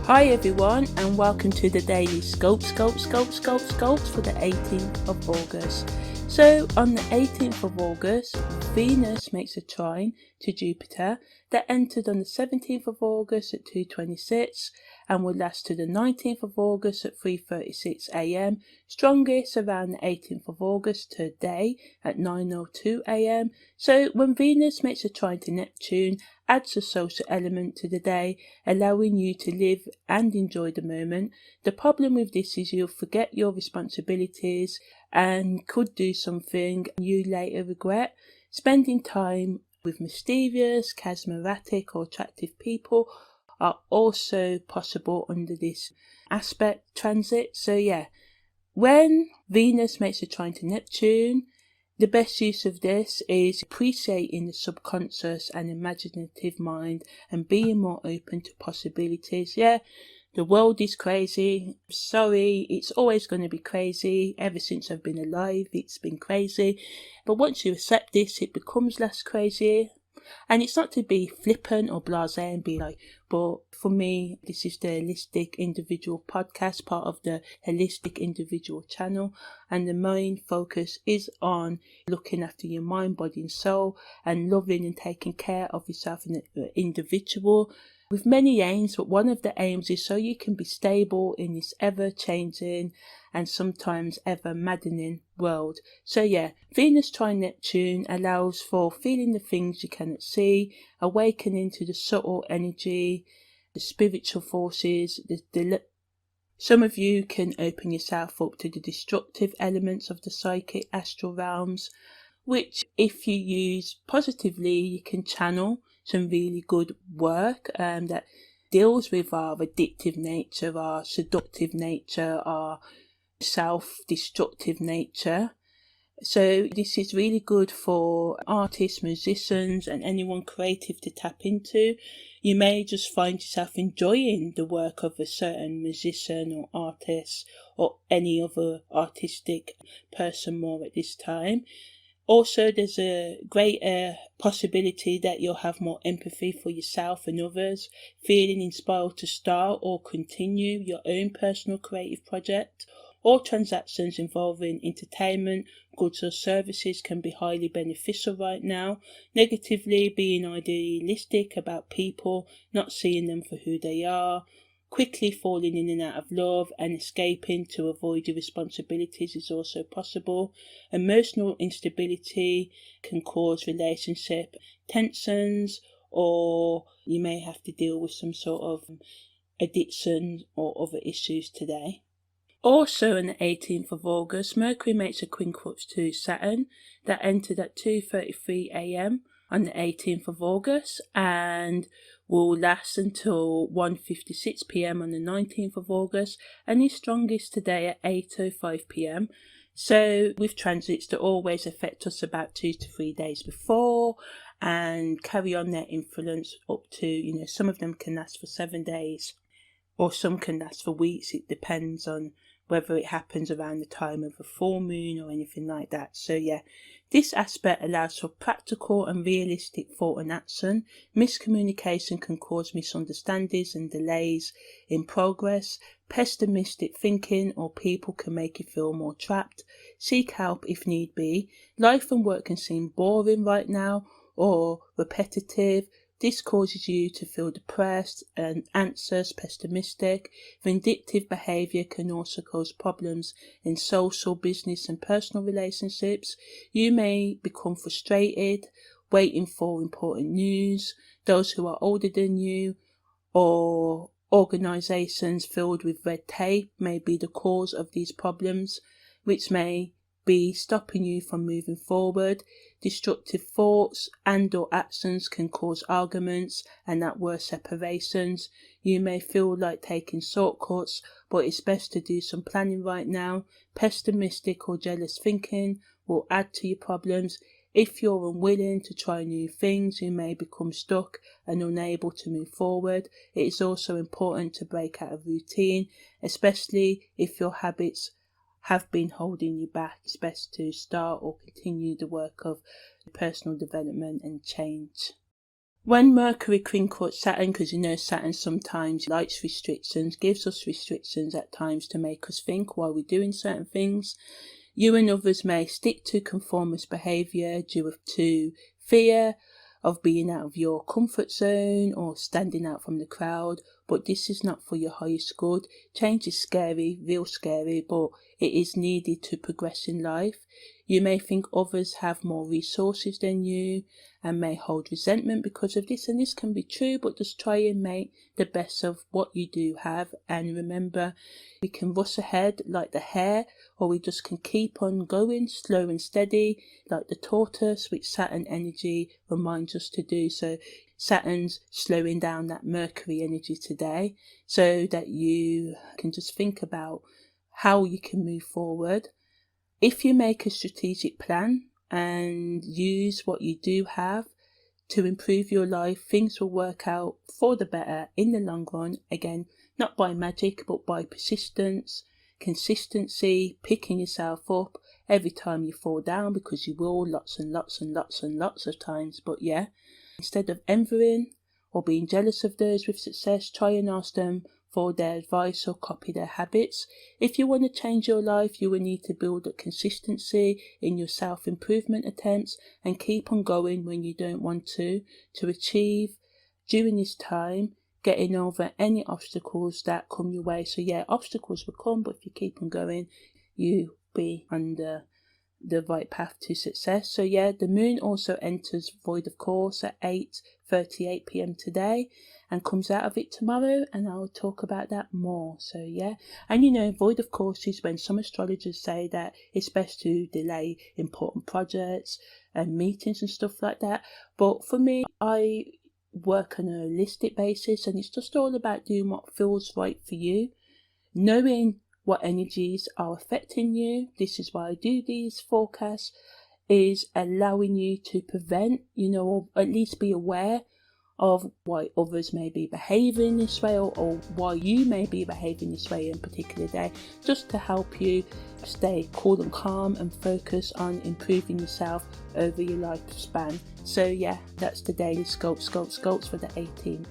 Hi everyone, and welcome to the daily scopes for the 18th of August. So on the 18th of August, Venus makes a trine to Jupiter that entered on the 17th of August at 2:26 and will last to the 19th of August at 3:36 am, strongest around the 18th of August today at 9:02 am. So when Venus makes a trine to Neptune, adds a social element to the day, allowing you to live and enjoy the moment. The problem with this is you'll forget your responsibilities and could do something you later regret. Spending time with mysterious, charismatic or attractive people are also possible under this aspect transit. So yeah, when Venus makes a trine to Neptune, the best use of this is appreciating the subconscious and imaginative mind and being more open to possibilities. Yeah, the world is crazy. Sorry, it's always going to be crazy. Ever since I've been alive, it's been crazy. But once you accept this, it becomes less crazy. And it's not to be flippant or blasé and be like, but for me, this is the Holistic Individual podcast, part of the Holistic Individual channel. And the main focus is on looking after your mind, body and soul and loving and taking care of yourself as an individual. With many aims, but one of the aims is so you can be stable in this ever-changing and sometimes ever-maddening world. So yeah, Venus trine Neptune allows for feeling the things you cannot see, awakening to the subtle energy, the spiritual forces. Some of you can open yourself up to the destructive elements of the psychic astral realms, which if you use positively, you can channel some really good work that deals with our addictive nature, our seductive nature, our self-destructive nature. So this is really good for artists, musicians and anyone creative to tap into. You may just find yourself enjoying the work of a certain musician or artist or any other artistic person more at this time. Also, there's a greater possibility that you'll have more empathy for yourself and others, feeling inspired to start or continue your own personal creative project. All transactions involving entertainment, goods or services can be highly beneficial right now. Negatively, being idealistic about people, not seeing them for who they are, quickly falling in and out of love and escaping to avoid your responsibilities is also possible. Emotional instability can cause relationship tensions, or you may have to deal with some sort of addiction or other issues today. Also on the 18th of August, Mercury makes a quincunx to Saturn that entered at 2:33 am on the 18th of August and will last until 1:56 pm on the 19th of August and is strongest today at 8:05 pm. So with transits that always affect us about 2 to 3 days before and carry on their influence up to, some of them can last for 7 days or some can last for weeks. It depends on whether it happens around the time of a full moon or anything like that. So yeah, this aspect allows for practical and realistic thought and action. Miscommunication can cause misunderstandings and delays in progress. Pessimistic thinking or people can make you feel more trapped. Seek help if need be. Life and work can seem boring right now or repetitive. This causes you to feel depressed and anxious, pessimistic. Vindictive behaviour can also cause problems in social, business and personal relationships. You may become frustrated, waiting for important news. Those who are older than you or organisations filled with red tape may be the cause of these problems, which may be stopping you from moving forward. Destructive thoughts and or actions can cause arguments and at worst separations. You may feel like taking shortcuts, but it's best to do some planning right now. Pessimistic or jealous thinking will add to your problems. If you're unwilling to try new things, you may become stuck and unable to move forward. It is also important to break out of routine, especially if your habits have been holding you back. It's best to start or continue the work of personal development and change. When Mercury Quincunx Saturn, because you know Saturn sometimes likes restrictions, gives us restrictions at times to make us think while we're doing certain things. You and others may stick to conformist behaviour due to fear of being out of your comfort zone or standing out from the crowd, but this is not for your highest good. Change is scary, real scary, but it is needed to progress in life. You may think others have more resources than you and may hold resentment because of this, and this can be true, but just try and make the best of what you do have. And remember, we can rush ahead like the hare, or we just can keep on going slow and steady like the tortoise, which Saturn energy reminds us to do. So Saturn's slowing down that Mercury energy today so that you can just think about how you can move forward. If you make a strategic plan and use what you do have to improve your life, things will work out for the better in the long run. Again, not by magic, but by persistence, consistency, picking yourself up every time you fall down, because you will lots and lots and lots and lots of times. But yeah, instead of envying or being jealous of those with success, try and ask them for their advice or copy their habits. If you want to change your life, you will need to build a consistency in your self-improvement attempts and keep on going when you don't want to achieve during this time getting over any obstacles that come your way. So yeah, obstacles will come, but if you keep on going, you'll be under the right path to success. So yeah, the moon also enters void of course at 8:38 p.m. today and comes out of it tomorrow, and I'll talk about that more. So yeah, and you know, void of course is when some astrologers say that it's best to delay important projects and meetings and stuff like that, but for me, I work on a holistic basis, and it's just all about doing what feels right for you, knowing what energies are affecting you. This is why I do these forecasts, is allowing you to prevent, or at least be aware of why others may be behaving this way, or why you may be behaving this way in a particular day, just to help you stay cool and calm and focus on improving yourself over your lifespan. So yeah, that's the daily scopes for the 18th